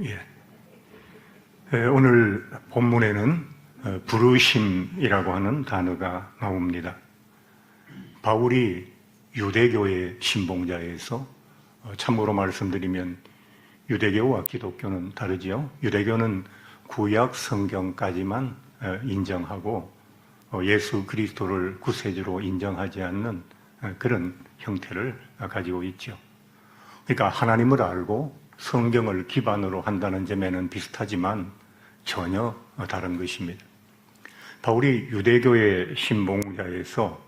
예. 오늘 본문에는 부르심이라고 하는 단어가 나옵니다. 바울이 유대교의 신봉자에서 참고로 말씀드리면 유대교와 기독교는 다르지요. 유대교는 구약 성경까지만 인정하고 예수 그리스도를 구세주로 인정하지 않는 그런 형태를 가지고 있죠. 그러니까 하나님을 알고 성경을 기반으로 한다는 점에는 비슷하지만 전혀 다른 것입니다. 바울이 유대교의 신봉자에서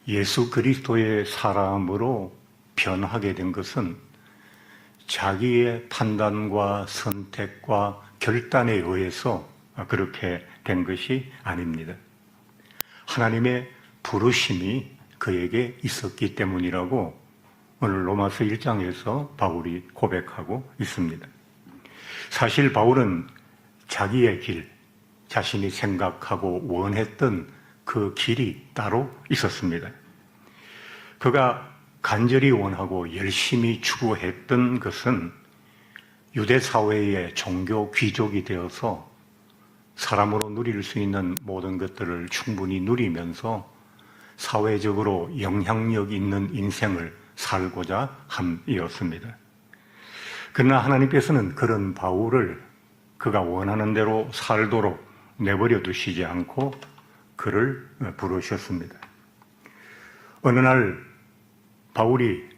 예수 그리스도의 사람으로 변하게 된 것은 자기의 판단과 선택과 결단에 의해서 그렇게 된 것이 아닙니다. 하나님의 부르심이 그에게 있었기 때문이라고 오늘 로마서 1장에서 바울이 고백하고 있습니다. 사실 바울은 자기의 길, 자신이 생각하고 원했던 그 길이 따로 있었습니다. 그가 간절히 원하고 열심히 추구했던 것은 유대 사회의 종교 귀족이 되어서 사람으로 누릴 수 있는 모든 것들을 충분히 누리면서 사회적으로 영향력 있는 인생을 살고자 함이었습니다. 그러나 하나님께서는 그런 바울을 그가 원하는 대로 살도록 내버려 두시지 않고 그를 부르셨습니다. 어느 날 바울이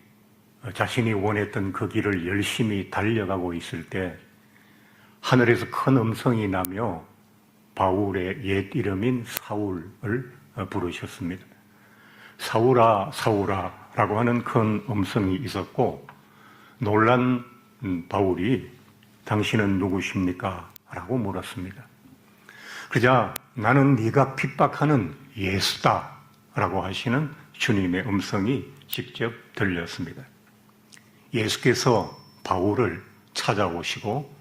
자신이 원했던 그 길을 열심히 달려가고 있을 때 하늘에서 큰 음성이 나며 바울의 옛 이름인 사울을 부르셨습니다. 사울아, 사울아 라고 하는 큰 음성이 있었고 놀란 바울이 당신은 누구십니까? 라고 물었습니다. 그러자 나는 네가 핍박하는 예수다 라고 하시는 주님의 음성이 직접 들렸습니다. 예수께서 바울을 찾아오시고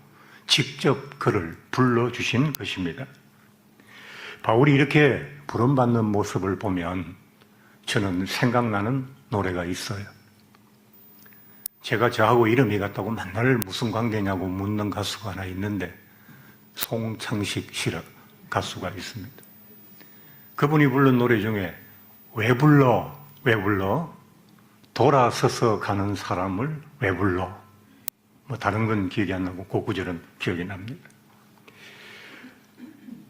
직접 그를 불러주신 것입니다. 바울이 이렇게 부름받는 모습을 보면 저는 생각나는 노래가 있어요. 제가 저하고 이름이 같다고 맨날 무슨 관계냐고 묻는 가수가 하나 있는데 송창식 씨라 가수가 있습니다. 그분이 부른 노래 중에 왜 불러 왜 불러 돌아서서 가는 사람을 왜 불러 뭐 다른 건 기억이 안 나고 그 구절은 기억이 납니다.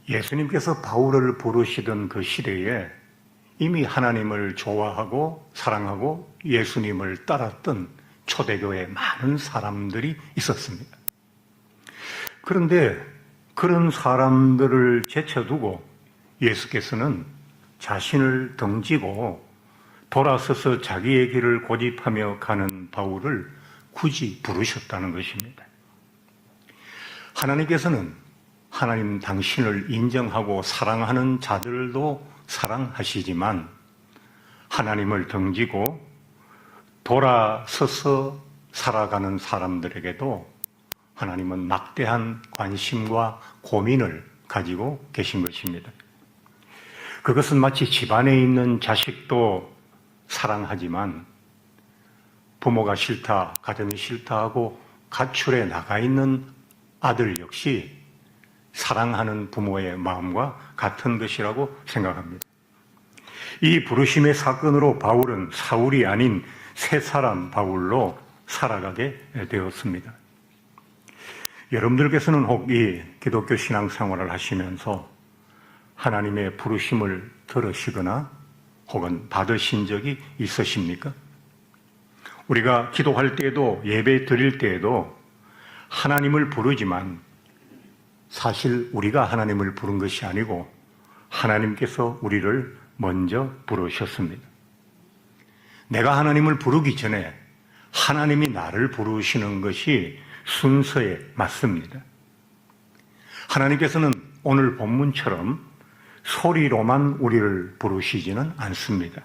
예수님께서 바울을 부르시던 그 시대에 이미 하나님을 좋아하고 사랑하고 예수님을 따랐던 초대교회에 많은 사람들이 있었습니다. 그런데 그런 사람들을 제쳐두고 예수께서는 자신을 등지고 돌아서서 자기의 길을 고집하며 가는 바울을 굳이 부르셨다는 것입니다. 하나님께서는 하나님 당신을 인정하고 사랑하는 자들도 사랑하시지만 하나님을 등지고 돌아서서 살아가는 사람들에게도 하나님은 막대한 관심과 고민을 가지고 계신 것입니다. 그것은 마치 집안에 있는 자식도 사랑하지만 부모가 싫다, 가정이 싫다 하고 가출해 나가 있는 아들 역시 사랑하는 부모의 마음과 같은 것이라고 생각합니다. 이 부르심의 사건으로 바울은 사울이 아닌 새 사람 바울로 살아가게 되었습니다. 여러분들께서는 혹 이 기독교 신앙생활을 하시면서 하나님의 부르심을 들으시거나 혹은 받으신 적이 있으십니까? 우리가 기도할 때에도 예배 드릴 때에도 하나님을 부르지만 사실 우리가 하나님을 부른 것이 아니고 하나님께서 우리를 먼저 부르셨습니다. 내가 하나님을 부르기 전에 하나님이 나를 부르시는 것이 순서에 맞습니다. 하나님께서는 오늘 본문처럼 소리로만 우리를 부르시지는 않습니다.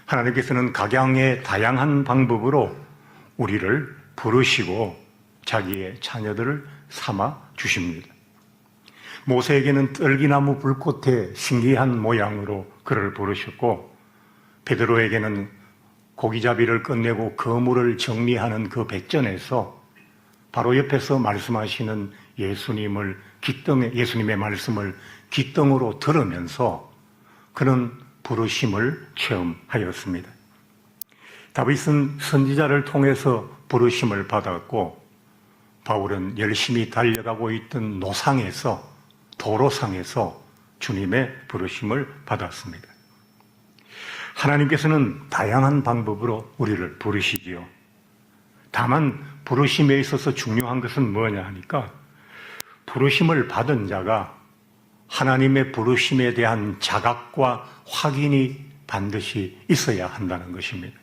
하나님께서는 각양의 다양한 방법으로 우리를 부르시고 자기의 자녀들을 삼아 주십니다. 모세에게는 떨기나무 불꽃의 신기한 모양으로 그를 부르셨고 베드로에게는 고기잡이를 끝내고 그물을 정리하는 그 백전에서 바로 옆에서 말씀하시는 예수님의 말씀을 귓등으로 들으면서 그는 부르심을 체험하였습니다. 다윗은 선지자를 통해서 부르심을 받았고, 바울은 열심히 달려가고 있던 도로상에서 주님의 부르심을 받았습니다. 하나님께서는 다양한 방법으로 우리를 부르시지요. 다만 부르심에 있어서 중요한 것은 뭐냐 하니까, 부르심을 받은 자가 하나님의 부르심에 대한 자각과 확인이 반드시 있어야 한다는 것입니다.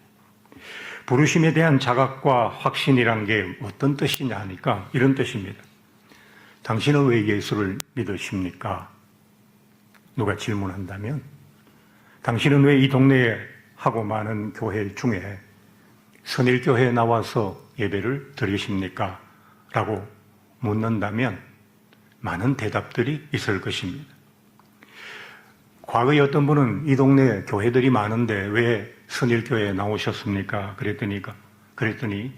부르심에 대한 자각과 확신이란 게 어떤 뜻이냐 하니까 이런 뜻입니다. 당신은 왜 예수를 믿으십니까? 누가 질문한다면, 당신은 왜 이 동네에 하고 많은 교회 중에 선일교회에 나와서 예배를 드리십니까? 라고 묻는다면 많은 대답들이 있을 것입니다. 과거에 어떤 분은 이 동네에 교회들이 많은데 왜 선일교회에 나오셨습니까? 그랬더니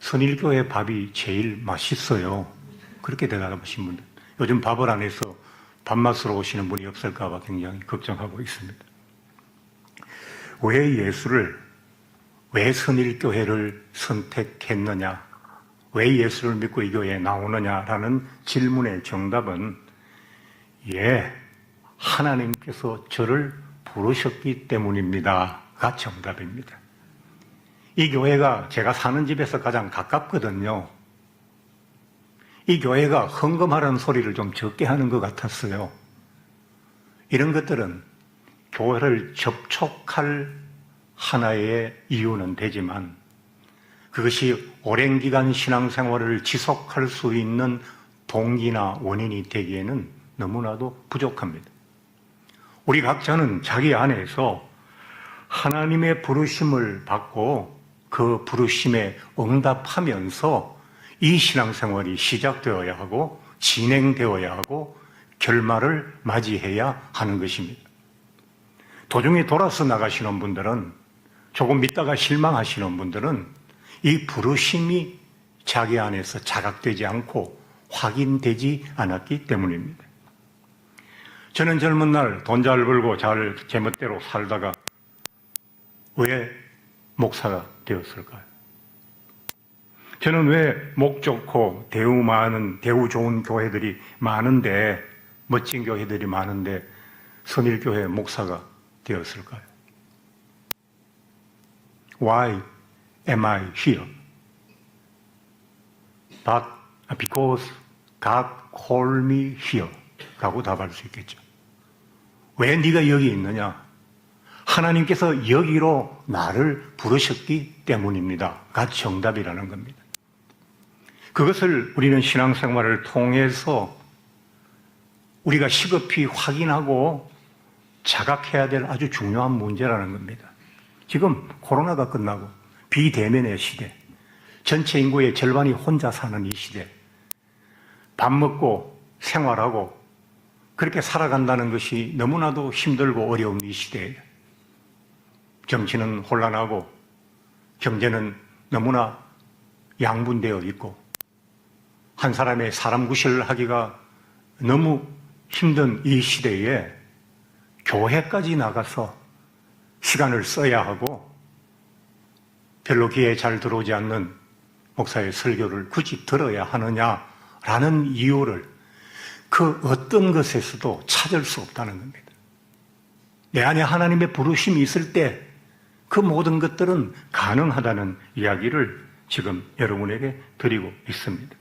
선일교회 밥이 제일 맛있어요. 그렇게 대답하신 분들. 요즘 밥을 안 해서 밥맛으로 오시는 분이 없을까 봐 굉장히 걱정하고 있습니다. 왜 선일교회를 선택했느냐? 왜 예수를 믿고 이 교회에 나오느냐라는 질문의 정답은, 하나님께서 저를 부르셨기 때문입니다가 정답입니다. 이 교회가 제가 사는 집에서 가장 가깝거든요. 이 교회가 헌금하라는 소리를 좀 적게 하는 것 같았어요. 이런 것들은 교회를 접촉할 하나의 이유는 되지만, 그것이 오랜 기간 신앙생활을 지속할 수 있는 동기나 원인이 되기에는 너무나도 부족합니다. 우리 각자는 자기 안에서 하나님의 부르심을 받고 그 부르심에 응답하면서 이 신앙생활이 시작되어야 하고 진행되어야 하고 결말을 맞이해야 하는 것입니다. 도중에 돌아서 나가시는 분들은, 조금 믿다가 실망하시는 분들은 이 부르심이 자기 안에서 자각되지 않고 확인되지 않았기 때문입니다. 저는 젊은 날 돈 잘 벌고 잘 제멋대로 살다가 왜 목사가 되었을까요? 저는 왜 목 좋고 대우 좋은 교회들이 많은데, 멋진 교회들이 많은데 선일교회 목사가 되었을까요? Why am I here? Because God called me here. 라고 답할 수 있겠죠. 왜 네가 여기 있느냐? 하나님께서 여기로 나를 부르셨기 때문입니다.가 정답이라는 겁니다. 그것을 우리는 신앙생활을 통해서 우리가 시급히 확인하고 자각해야 될 아주 중요한 문제라는 겁니다. 지금 코로나가 끝나고 비대면의 시대, 전체 인구의 절반이 혼자 사는 이 시대, 밥 먹고 생활하고 그렇게 살아간다는 것이 너무나도 힘들고 어려운 이 시대에 정치는 혼란하고 경제는 너무나 양분되어 있고 한 사람의 사람 구실하기가 너무 힘든 이 시대에 교회까지 나가서 시간을 써야 하고 별로 귀에 잘 들어오지 않는 목사의 설교를 굳이 들어야 하느냐라는 이유를 그 어떤 것에서도 찾을 수 없다는 겁니다. 내 안에 하나님의 부르심이 있을 때 그 모든 것들은 가능하다는 이야기를 지금 여러분에게 드리고 있습니다.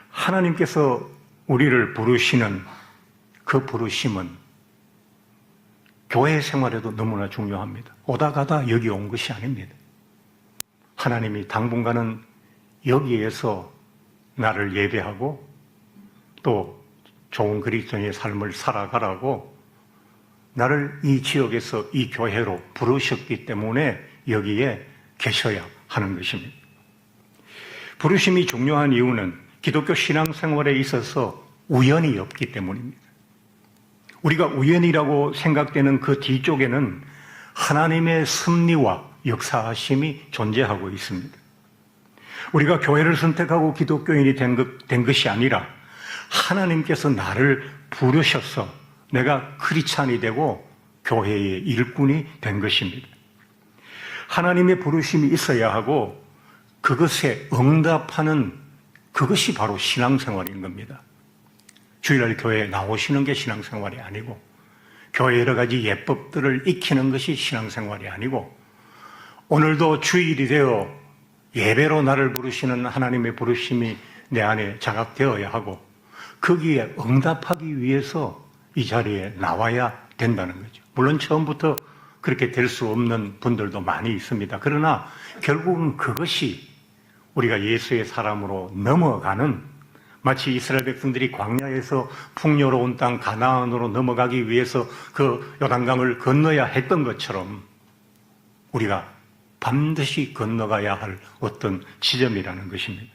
하나님께서 우리를 부르시는 그 부르심은 교회 생활에도 너무나 중요합니다. 오다 가다 여기 온 것이 아닙니다. 하나님이 당분간은 여기에서 나를 예배하고 또 좋은 그리스도인의 삶을 살아가라고 나를 이 지역에서 이 교회로 부르셨기 때문에 여기에 계셔야 하는 것입니다. 부르심이 중요한 이유는 기독교 신앙생활에 있어서 우연이 없기 때문입니다. 우리가 우연이라고 생각되는 그 뒤쪽에는 하나님의 섭리와 역사하심이 존재하고 있습니다. 우리가 교회를 선택하고 기독교인이 된 것이 아니라 하나님께서 나를 부르셔서 내가 크리스찬이 되고 교회의 일꾼이 된 것입니다. 하나님의 부르심이 있어야 하고 그것에 응답하는 그것이 바로 신앙생활인 겁니다. 주일날 교회에 나오시는 게 신앙생활이 아니고 교회 여러 가지 예법들을 익히는 것이 신앙생활이 아니고 오늘도 주일이 되어 예배로 나를 부르시는 하나님의 부르심이 내 안에 자각되어야 하고 거기에 응답하기 위해서 이 자리에 나와야 된다는 거죠. 물론 처음부터 그렇게 될 수 없는 분들도 많이 있습니다. 그러나 결국은 그것이 우리가 예수의 사람으로 넘어가는 마치 이스라엘 백성들이 광야에서 풍요로운 땅 가나안으로 넘어가기 위해서 그 요단강을 건너야 했던 것처럼 우리가 반드시 건너가야 할 어떤 지점이라는 것입니다.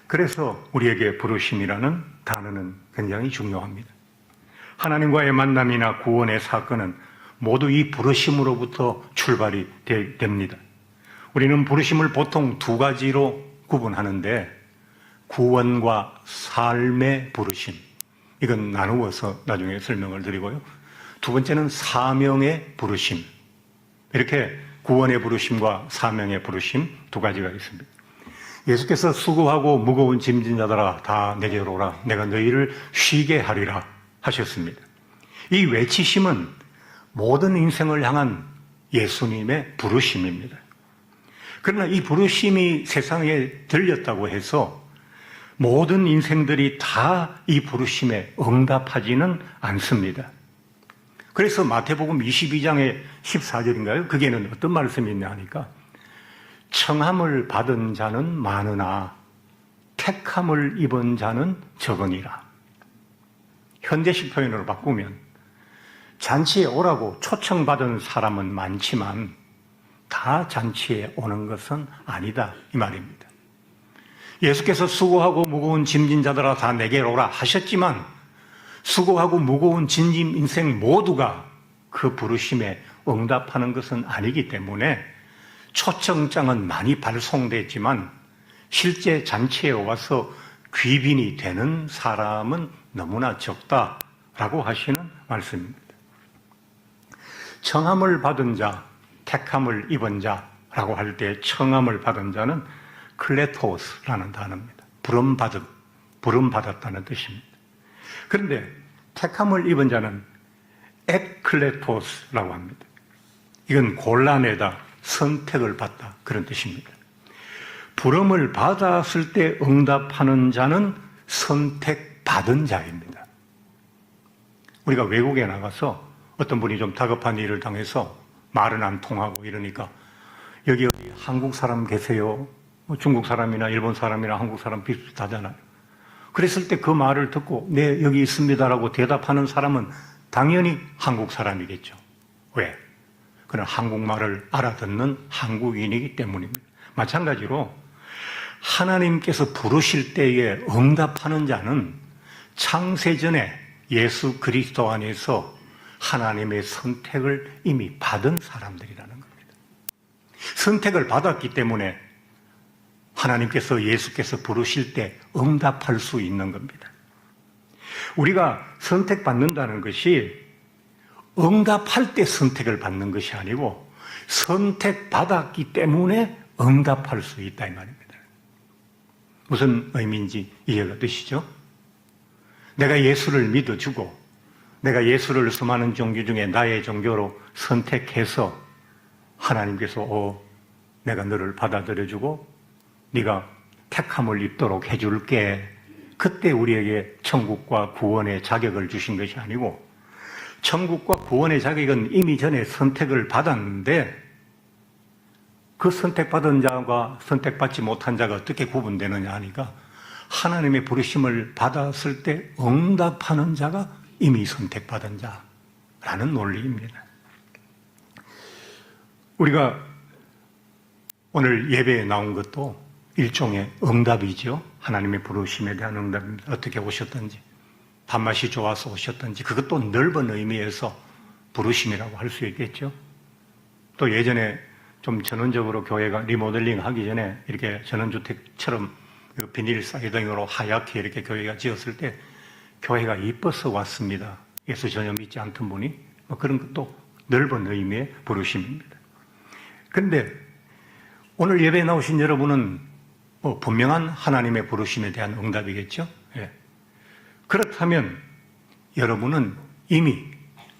그래서 우리에게 부르심이라는 단어는 굉장히 중요합니다. 하나님과의 만남이나 구원의 사건은 모두 이 부르심으로부터 출발이 됩니다. 우리는 부르심을 보통 두 가지로 구분하는데 구원과 삶의 부르심, 이건 나누어서 나중에 설명을 드리고요. 두 번째는 사명의 부르심, 이렇게 구원의 부르심과 사명의 부르심 두 가지가 있습니다. 예수께서 수고하고 무거운 짐진 자들아 다 내게로 오라 내가 너희를 쉬게 하리라 하셨습니다. 이 외치심은 모든 인생을 향한 예수님의 부르심입니다. 그러나 이 부르심이 세상에 들렸다고 해서 모든 인생들이 다 이 부르심에 응답하지는 않습니다. 그래서 마태복음 22장의 14절인가요? 거기에는 어떤 말씀이 있냐 하니까 청함을 받은 자는 많으나 택함을 입은 자는 적으니라. 현대식 표현으로 바꾸면 잔치에 오라고 초청받은 사람은 많지만 다 잔치에 오는 것은 아니다 이 말입니다. 예수께서 수고하고 무거운 짐진 자들아 다 내게로 오라 하셨지만 수고하고 무거운 짐진 인생 모두가 그 부르심에 응답하는 것은 아니기 때문에 초청장은 많이 발송됐지만 실제 잔치에 와서 귀빈이 되는 사람은 너무나 적다라고 하시는 말씀입니다. 청함을 받은 자, 택함을 입은 자라고 할 때 청함을 받은 자는 클레토스라는 단어입니다. 부름받았다는 뜻입니다. 그런데 택함을 입은 자는 에클레토스라고 합니다. 이건 곤란에다 선택을 받다 그런 뜻입니다. 부름을 받았을 때 응답하는 자는 선택받은 자입니다. 우리가 외국에 나가서 어떤 분이 좀 다급한 일을 당해서 말은 안 통하고 이러니까 여기 어디 한국 사람 계세요? 중국 사람이나 일본 사람이나 한국 사람 비슷하잖아요. 그랬을 때 그 말을 듣고 네 여기 있습니다라고 대답하는 사람은 당연히 한국 사람이겠죠. 왜? 그는 한국말을 알아듣는 한국인이기 때문입니다. 마찬가지로 하나님께서 부르실 때에 응답하는 자는 창세전에 예수 그리스도 안에서 하나님의 선택을 이미 받은 사람들이라는 겁니다. 선택을 받았기 때문에 하나님께서 예수께서 부르실 때 응답할 수 있는 겁니다. 우리가 선택받는다는 것이 응답할 때 선택을 받는 것이 아니고 선택받았기 때문에 응답할 수 있다 이 말입니다. 무슨 의미인지 이해가 되시죠? 내가 예수를 믿어주고 내가 예수를 수많은 종교 중에 나의 종교로 선택해서 하나님께서 내가 너를 받아들여주고 네가 택함을 입도록 해줄게. 그때 우리에게 천국과 구원의 자격을 주신 것이 아니고 천국과 구원의 자격은 이미 전에 선택을 받았는데 그 선택받은 자와 선택받지 못한 자가 어떻게 구분되느냐 하니까 하나님의 부르심을 받았을 때 응답하는 자가 이미 선택받은 자라는 논리입니다. 우리가 오늘 예배에 나온 것도 일종의 응답이죠. 하나님의 부르심에 대한 응답입니다. 어떻게 오셨든지 밥맛이 좋아서 오셨든지 그것도 넓은 의미에서 부르심이라고 할 수 있겠죠. 또 예전에 좀 전원적으로 교회가 리모델링 하기 전에 이렇게 전원주택처럼 비닐 사이딩으로 하얗게 이렇게 교회가 지었을 때 교회가 이뻐서 왔습니다. 예수 전혀 믿지 않던 분이 그런 것도 넓은 의미의 부르심입니다. 그런데 오늘 예배에 나오신 여러분은 분명한 하나님의 부르심에 대한 응답이겠죠? 예. 그렇다면 여러분은 이미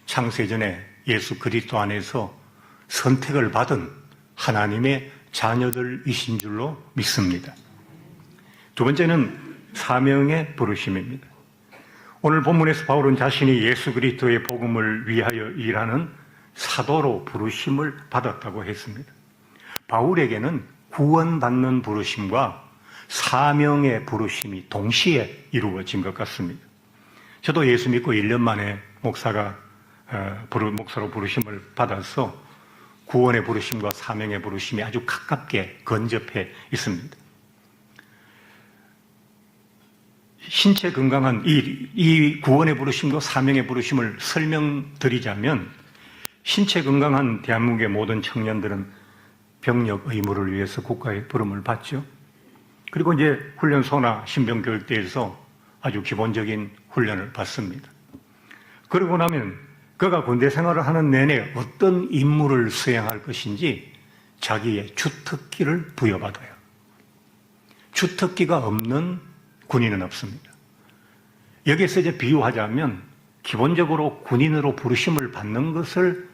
창세전에 예수 그리스도 안에서 선택을 받은 하나님의 자녀들이신 줄로 믿습니다. 두 번째는 사명의 부르심입니다. 오늘 본문에서 바울은 자신이 예수 그리스도의 복음을 위하여 일하는 사도로 부르심을 받았다고 했습니다. 바울에게는 구원받는 부르심과 사명의 부르심이 동시에 이루어진 것 같습니다. 저도 예수 믿고 1년 만에 목사로 부르심을 받아서 구원의 부르심과 사명의 부르심이 아주 가깝게 근접해 있습니다. 신체 건강한 이 구원의 부르심과 사명의 부르심을 설명드리자면, 신체 건강한 대한민국의 모든 청년들은 병력 의무를 위해서 국가의 부름을 받죠. 그리고 이제 훈련소나 신병교육대에서 아주 기본적인 훈련을 받습니다. 그러고 나면 그가 군대 생활을 하는 내내 어떤 임무를 수행할 것인지 자기의 주특기를 부여받아요. 주특기가 없는 군인은 없습니다. 여기에서 이제 비유하자면 기본적으로 군인으로 부르심을 받는 것을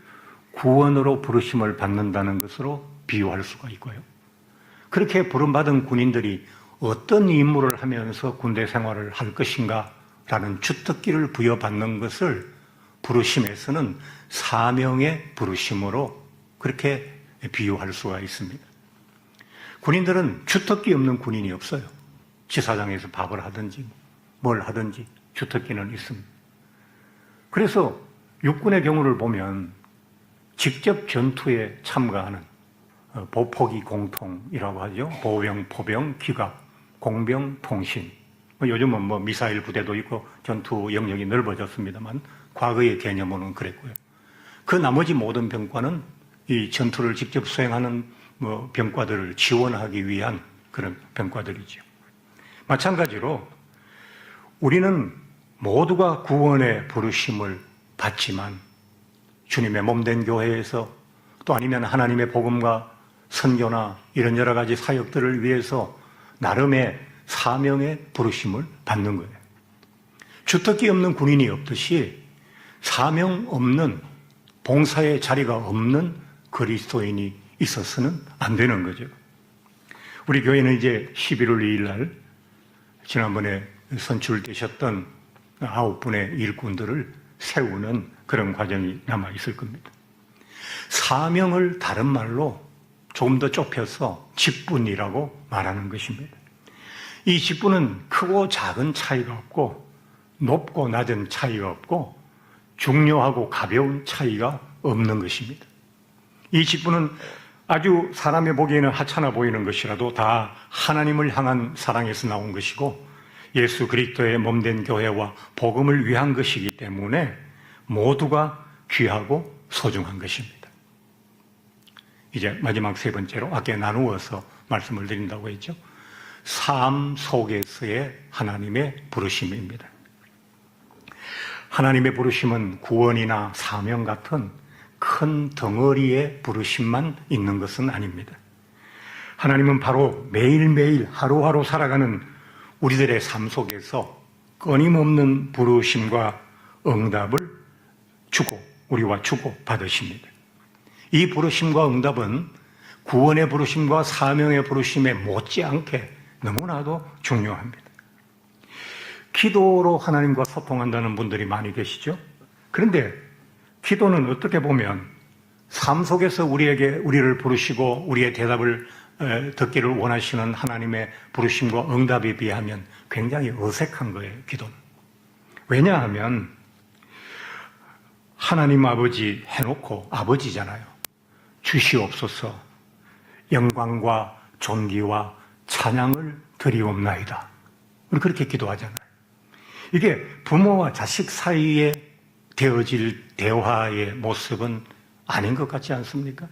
구원으로 부르심을 받는다는 것으로 비유할 수가 있고요. 그렇게 부름받은 군인들이 어떤 임무를 하면서 군대 생활을 할 것인가 라는 주특기를 부여받는 것을 부르심에서는 사명의 부르심으로 그렇게 비유할 수가 있습니다. 군인들은 주특기 없는 군인이 없어요. 지사장에서 밥을 하든지 뭘 하든지 주특기는 있습니다. 그래서 육군의 경우를 보면 직접 전투에 참가하는 보포기 공통이라고 하죠. 보병, 포병, 기갑, 공병, 통신. 요즘은 미사일 부대도 있고 전투 영역이 넓어졌습니다만 과거의 개념으로는 그랬고요. 그 나머지 모든 병과는 이 전투를 직접 수행하는 병과들을 지원하기 위한 그런 병과들이죠. 마찬가지로 우리는 모두가 구원의 부르심을 받지만 주님의 몸된 교회에서 또 아니면 하나님의 복음과 선교나 이런 여러 가지 사역들을 위해서 나름의 사명의 부르심을 받는 거예요. 주특기 없는 군인이 없듯이 사명 없는 봉사의 자리가 없는 그리스도인이 있어서는 안 되는 거죠. 우리 교회는 이제 11월 2일 날 지난번에 선출되셨던 9분의 일꾼들을 세우는 그런 과정이 남아 있을 겁니다. 사명을 다른 말로 조금 더 좁혀서 직분이라고 말하는 것입니다. 이 직분은 크고 작은 차이가 없고 높고 낮은 차이가 없고 중요하고 가벼운 차이가 없는 것입니다. 이 직분은 아주 사람의 보기에는 하찮아 보이는 것이라도 다 하나님을 향한 사랑에서 나온 것이고 예수 그리스도의 몸된 교회와 복음을 위한 것이기 때문에 모두가 귀하고 소중한 것입니다. 이제 마지막 세 번째로 아까 나누어서 말씀을 드린다고 했죠. 삶 속에서의 하나님의 부르심입니다. 하나님의 부르심은 구원이나 사명 같은 큰 덩어리의 부르심만 있는 것은 아닙니다. 하나님은 바로 매일매일 하루하루 살아가는 우리들의 삶 속에서 끊임없는 부르심과 응답을 우리와 주고 받으십니다. 이 부르심과 응답은 구원의 부르심과 사명의 부르심에 못지않게 너무나도 중요합니다. 기도로 하나님과 소통한다는 분들이 많이 계시죠? 그런데 기도는 어떻게 보면 삶 속에서 우리를 부르시고 우리의 대답을 듣기를 원하시는 하나님의 부르심과 응답에 비하면 굉장히 어색한 거예요, 기도는. 왜냐하면 하나님 아버지 해놓고 아버지잖아요. 주시옵소서 영광과 존귀와 찬양을 드리옵나이다. 우리 그렇게 기도하잖아요. 이게 부모와 자식 사이에 되어질 대화의 모습은 아닌 것 같지 않습니까?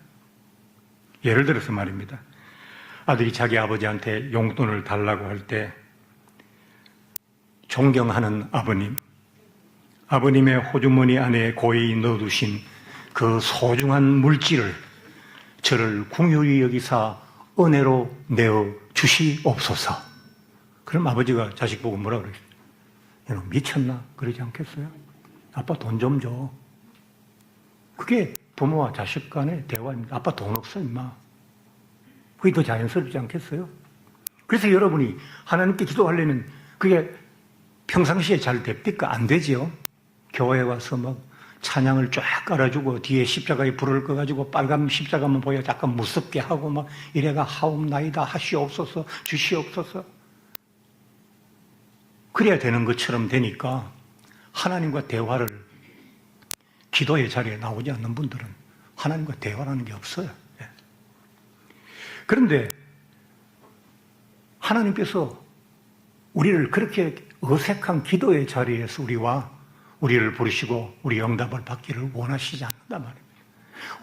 예를 들어서 말입니다. 아들이 자기 아버지한테 용돈을 달라고 할 때 존경하는 아버님, 아버님의 호주머니 안에 고이 넣어두신 그 소중한 물질을 저를 궁휼히 여기사 은혜로 내어 주시옵소서. 그럼 아버지가 자식 보고 뭐라 그러겠어요? 너 미쳤나? 그러지 않겠어요? 아빠 돈 좀 줘. 그게 부모와 자식 간의 대화입니다. 아빠 돈 없어, 임마. 그게 더 자연스럽지 않겠어요? 그래서 여러분이 하나님께 기도하려면 그게 평상시에 잘 됩니까? 안 되지요? 교회 와서 막 찬양을 쫙 깔아주고 뒤에 십자가에 불을 꺼가지고 빨간 십자가만 보여 약간 무섭게 하고 막 이래가 하옵나이다 하시옵소서 주시옵소서 그래야 되는 것처럼 되니까 하나님과 대화를 기도의 자리에 나오지 않는 분들은 하나님과 대화라는 게 없어요. 그런데 하나님께서 우리를 그렇게 어색한 기도의 자리에서 우리를 부르시고 우리 응답을 받기를 원하시지 않는단 말입니다.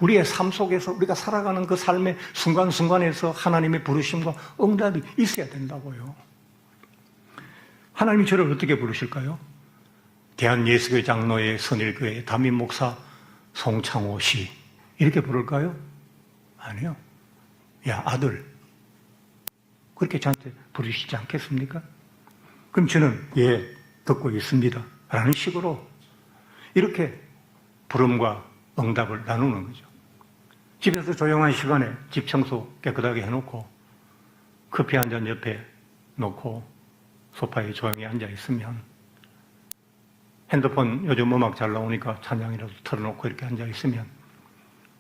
우리의 삶 속에서 우리가 살아가는 그 삶의 순간순간에서 하나님의 부르심과 응답이 있어야 된다고요. 하나님이 저를 어떻게 부르실까요? 대한예수교회 장로회 선일교회 담임 목사 송창호 씨 이렇게 부를까요? 아니요. 야 아들 그렇게 저한테 부르시지 않겠습니까? 그럼 저는 예 듣고 있습니다 라는 식으로 이렇게 부름과 응답을 나누는 거죠. 집에서 조용한 시간에 집 청소 깨끗하게 해놓고 커피 한 잔 옆에 놓고 소파에 조용히 앉아 있으면 핸드폰 요즘 음악 잘 나오니까 찬양이라도 틀어놓고 이렇게 앉아 있으면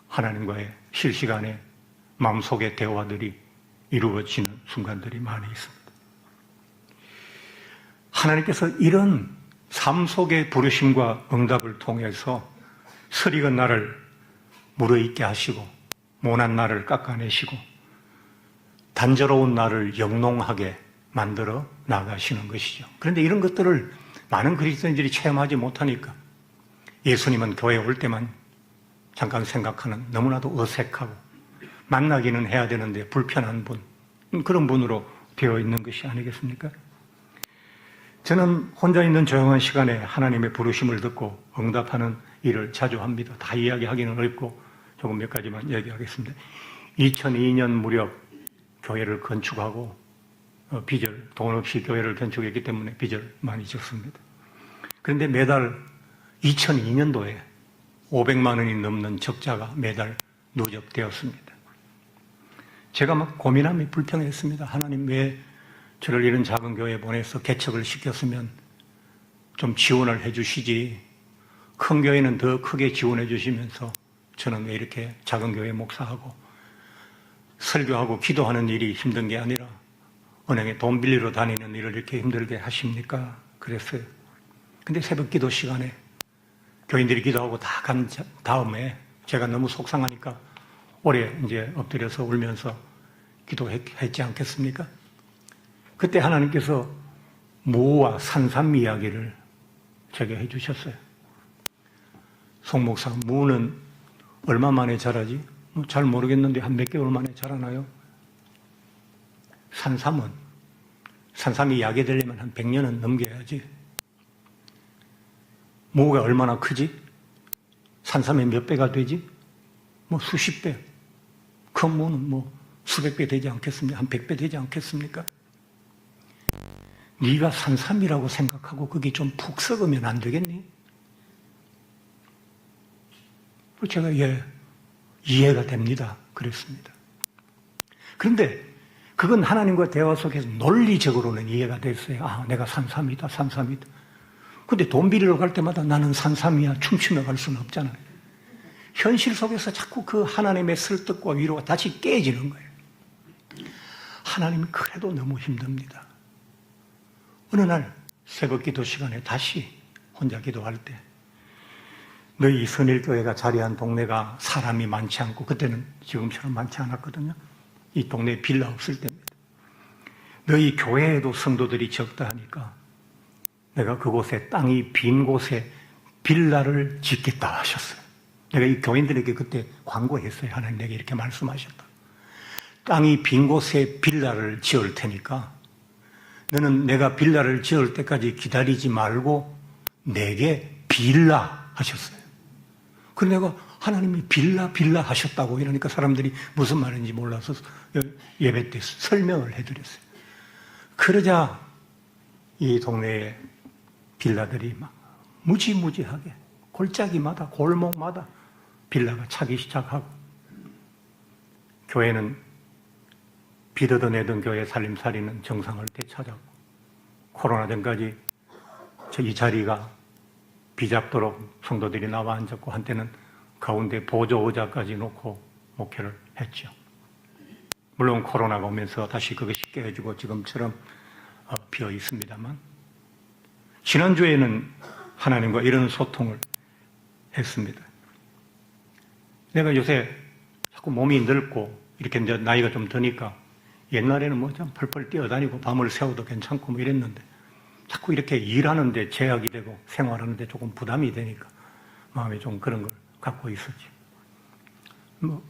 하나님과의 실시간에 마음속의 대화들이 이루어지는 순간들이 많이 있습니다. 하나님께서 이런 삶 속의 부르심과 응답을 통해서 설익은 나를 무르익게 하시고 모난 나를 깎아내시고 단조로운 나를 영롱하게 만들어 나가시는 것이죠. 그런데 이런 것들을 많은 그리스도인들이 체험하지 못하니까 예수님은 교회에 올 때만 잠깐 생각하는 너무나도 어색하고 만나기는 해야 되는데 불편한 분, 그런 분으로 되어 있는 것이 아니겠습니까? 저는 혼자 있는 조용한 시간에 하나님의 부르심을 듣고 응답하는 일을 자주 합니다. 다 이야기하기는 어렵고 조금 몇 가지만 얘기하겠습니다. 2002년 무렵 교회를 건축하고 빚을, 돈 없이 교회를 건축했기 때문에 빚을 많이 졌습니다. 그런데 매달 2002년도에 500만 원이 넘는 적자가 매달 누적되었습니다. 제가 막 고민함이 불평했습니다. 하나님 왜 저를 이런 작은 교회에 보내서 개척을 시켰으면 좀 지원을 해 주시지. 큰 교회는 더 크게 지원해 주시면서 저는 왜 이렇게 작은 교회 목사하고 설교하고 기도하는 일이 힘든 게 아니라 은행에 돈 빌리러 다니는 일을 이렇게 힘들게 하십니까? 그랬어요. 근데 새벽 기도 시간에 교인들이 기도하고 다 간 다음에 제가 너무 속상하니까 오래 이제 엎드려서 울면서 기도했지 않겠습니까? 그때 하나님께서 무와 산삼 이야기를 제게 해주셨어요. 송 목사, 무는 얼마 만에 자라지? 잘 모르겠는데 한 몇 개월 만에 자라나요? 산삼이 약이 되려면 한 100년은 넘겨야지. 무가 얼마나 크지? 산삼의 몇 배가 되지? 뭐 수십 배. 큰 무는 뭐 수백 배 되지 않겠습니까? 한 100배 되지 않겠습니까? 네가 산삼이라고 생각하고 그게 좀 푹 썩으면 안 되겠니? 제가 예, 이해가 됩니다. 그랬습니다. 그런데 그건 하나님과 대화 속에서 논리적으로는 이해가 됐어요. 아, 내가 산삼이다. 근데 돈 빌리러 갈 때마다 나는 산삼이야 춤추며 갈 수는 없잖아요. 현실 속에서 자꾸 그 하나님의 설득과 위로가 다시 깨지는 거예요. 하나님이 그래도 너무 힘듭니다. 어느 날 새벽 기도 시간에 다시 혼자 기도할 때 너희 선일교회가 자리한 동네가 사람이 많지 않고 그때는 지금처럼 많지 않았거든요. 이 동네에 빌라 없을 때입니다. 너희 교회에도 성도들이 적다 하니까 내가 그곳에 땅이 빈 곳에 빌라를 짓겠다 하셨어요. 내가 이 교인들에게 그때 광고했어요. 하나님 내게 이렇게 말씀하셨다. 땅이 빈 곳에 빌라를 지을 테니까 너는 내가 빌라를 지을 때까지 기다리지 말고 내게 빌라 하셨어요. 그래서 내가 하나님이 빌라 하셨다고 이러니까 사람들이 무슨 말인지 몰라서 예배 때 설명을 해드렸어요. 그러자 이 동네에 빌라들이 막 무지무지하게 골짜기마다 골목마다 빌라가 차기 시작하고, 교회는 비더던 애던 교회 살림살이는 정상을 되찾았고, 코로나 전까지 이 자리가 비잡도록 성도들이 나와 앉았고, 한때는 가운데 보조 의자까지 놓고 목회를 했죠. 물론 코로나가 오면서 다시 그것이 깨어지고 지금처럼 비어 있습니다만, 지난주에는 하나님과 이런 소통을 했습니다. 내가 요새 자꾸 몸이 늙고 이렇게 이제 나이가 좀 드니까, 옛날에는 뭐 좀 펄펄 뛰어다니고 밤을 새워도 괜찮고 뭐 이랬는데, 자꾸 이렇게 일하는데 제약이 되고 생활하는데 조금 부담이 되니까 마음에 좀 그런 걸 갖고 있었지. 뭐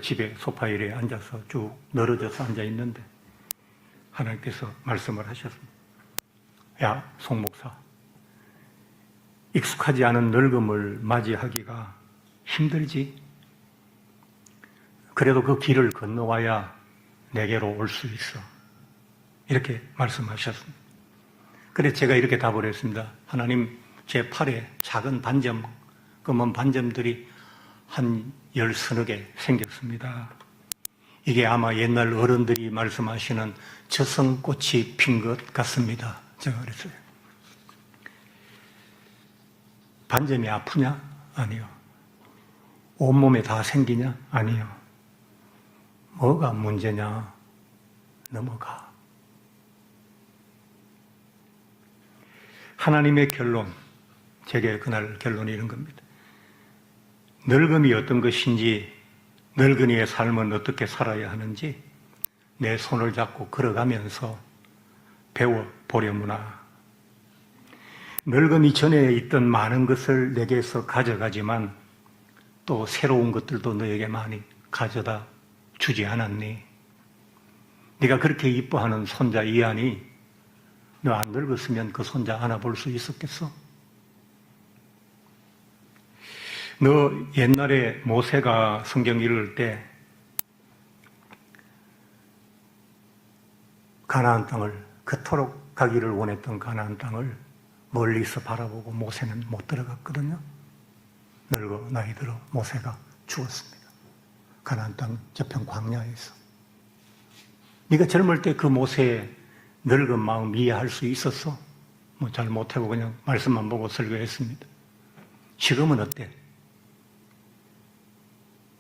집에 소파 위에 앉아서 쭉 늘어져서 앉아 있는데 하나님께서 말씀을 하셨습니다. 야, 송 목사, 익숙하지 않은 늙음을 맞이하기가 힘들지? 그래도 그 길을 건너와야 내게로 올 수 있어. 이렇게 말씀하셨습니다. 그래서 제가 이렇게 답을 했습니다. 하나님, 제 팔에 작은 반점, 검은 반점들이 한 10서너 개 생겼습니다. 이게 아마 옛날 어른들이 말씀하시는 저승꽃이 핀 것 같습니다. 제가 그랬어요. 반점이 아프냐? 아니요. 온몸에 다 생기냐? 아니요. 뭐가 문제냐? 넘어가. 하나님의 결론, 제게 그날 결론이 이런 겁니다. 늙음이 어떤 것인지, 늙은이의 삶은 어떻게 살아야 하는지 내 손을 잡고 걸어가면서 배워보려무나. 늙음이 전에 있던 많은 것을 내게서 가져가지만 또 새로운 것들도 너에게 많이 가져다 주지 않았니? 네가 그렇게 이뻐하는 손자 이한이 너 안 늙었으면 그 손자 안아볼 수 있었겠어? 너 옛날에 모세가 성경 읽을 때 가나안 땅을, 그토록 가기를 원했던 가나안 땅을 멀리서 바라보고 모세는 못 들어갔거든요. 늙어 나이 들어 모세가 죽었습니다. 가나안 땅 저편 광야에서. 네가 젊을 때 그 모세의 늙은 마음 이해할 수 있었어? 뭐 잘 못하고 그냥 말씀만 보고 설교했습니다. 지금은 어때?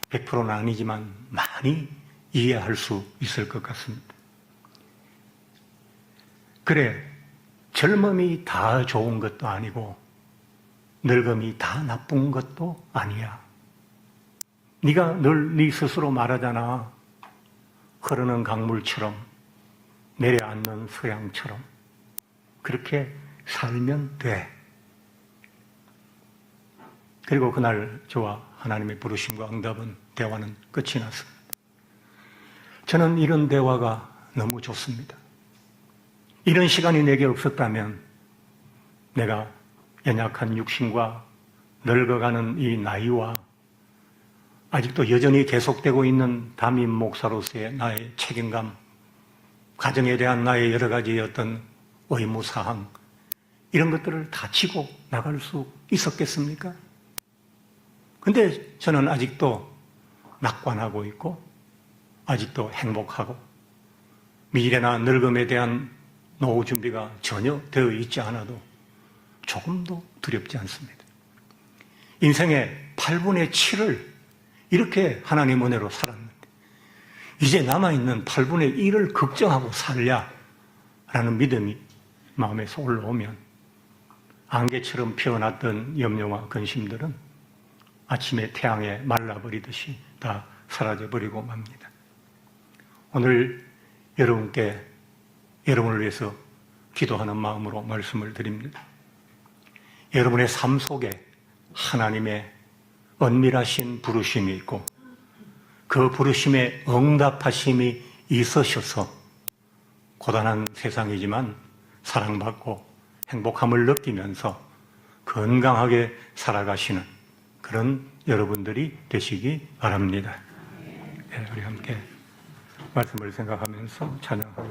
100%는 아니지만 많이 이해할 수 있을 것 같습니다. 그래, 젊음이 다 좋은 것도 아니고 늙음이 다 나쁜 것도 아니야. 네가 늘 네 스스로 말하잖아. 흐르는 강물처럼, 내려앉는 서양처럼 그렇게 살면 돼. 그리고 그날 저와 하나님의 부르심과 응답은, 대화는 끝이 났습니다. 저는 이런 대화가 너무 좋습니다. 이런 시간이 내게 없었다면 내가 연약한 육신과 늙어가는 이 나이와 아직도 여전히 계속되고 있는 담임 목사로서의 나의 책임감, 가정에 대한 나의 여러 가지 어떤 의무사항, 이런 것들을 다 치고 나갈 수 있었겠습니까? 근데 저는 아직도 낙관하고 있고, 아직도 행복하고, 미래나 늙음에 대한 노후 준비가 전혀 되어 있지 않아도 조금도 두렵지 않습니다. 인생의 8분의 7을 이렇게 하나님 은혜로 살았는데, 이제 남아있는 8분의 1을 걱정하고 살랴라는 믿음이 마음에서 올라오면 안개처럼 피어났던 염려와 근심들은 아침에 태양에 말라버리듯이 다 사라져버리고 맙니다. 오늘 여러분을 위해서 기도하는 마음으로 말씀을 드립니다. 여러분의 삶 속에 하나님의 은밀하신 부르심이 있고, 그 부르심에 응답하심이 있으셔서 고단한 세상이지만 사랑받고 행복함을 느끼면서 건강하게 살아가시는 그런 여러분들이 되시기 바랍니다. 우리 함께 말씀을 생각하면서 찬양하겠습니다.